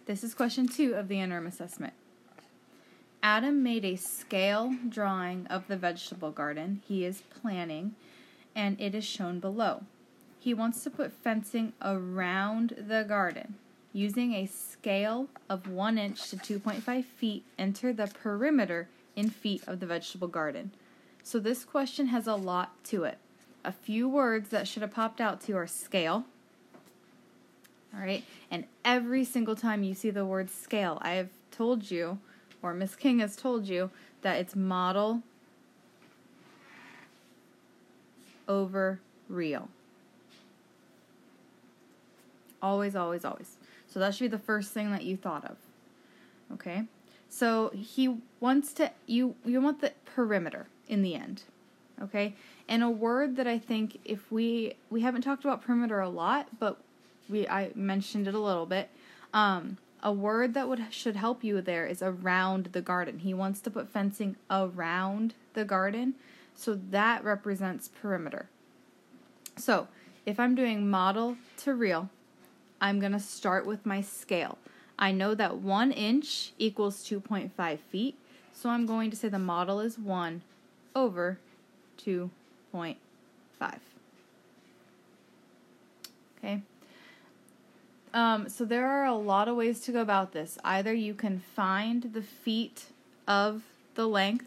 This is question 2 of the interim assessment. Adam made a scale drawing of the vegetable garden he is planning, and it is shown below. He wants to put fencing around the garden. Using a scale of 1 inch to 2.5 feet, enter the perimeter in feet of the vegetable garden. So this question has a lot to it. A few words that should have popped out to you are scale. All right, and every single time you see the word scale, I have told you, or Miss King has told you, that it's model over real. Always, always, always. So that should be the first thing that you thought of. Okay? So he wants to, you want the perimeter in the end. Okay? And a word that I think if we haven't talked about perimeter a lot, but I mentioned it a little bit. A word that should help you there is around the garden. He wants to put fencing around the garden, so that represents perimeter. So if I'm doing model to real, I'm going to start with my scale. I know that 1 inch equals 2.5 feet, so I'm going to say the model is 1 over 2.5. Okay. So there are a lot of ways to go about this. Either you can find the feet of the length,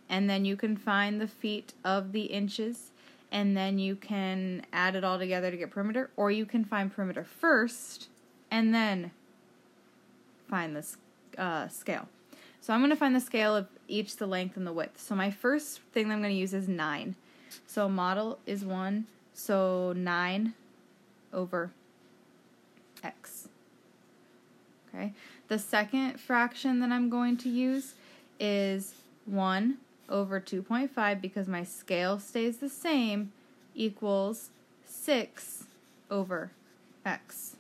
and then you can find the feet of the inches, and then you can add it all together to get perimeter, or you can find perimeter first, and then find the scale. So I'm going to find the scale of each, the length and the width. So my first thing that I'm going to use is 9. So model is 1, so 9 over x. Okay. The second fraction that I'm going to use is 1 over 2.5 because my scale stays the same equals 6 over x.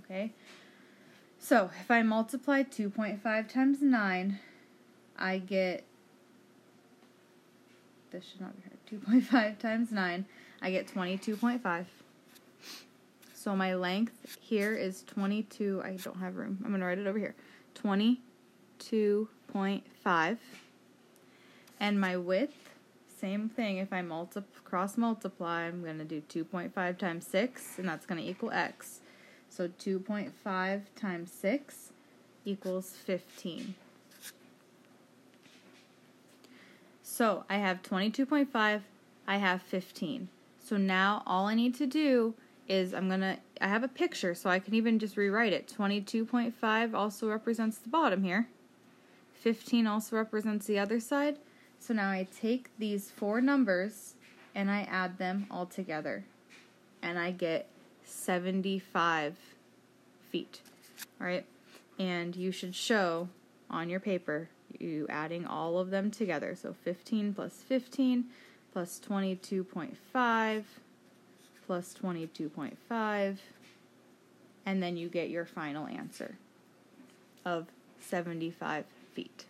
Okay. So if I multiply 2.5 times 9, I get, this should not be hard, 2.5 times 9, I get 22.5. So my length here is 22, I don't have room, I'm going to write it over here, 22.5. And my width, same thing, if I cross multiply, I'm going to do 2.5 times 6, and that's going to equal x. So 2.5 times 6 equals 15. So I have 22.5, I have 15. So now all I need to do is I have a picture, so I can even just rewrite it. 22.5 also represents the bottom here. 15 also represents the other side. So now I take these 4 numbers and I add them all together. And I get 75 feet. Alright? And you should show on your paper you adding all of them together. So 15 plus 15 plus 22.5 plus 22.5, and then you get your final answer of 75 feet.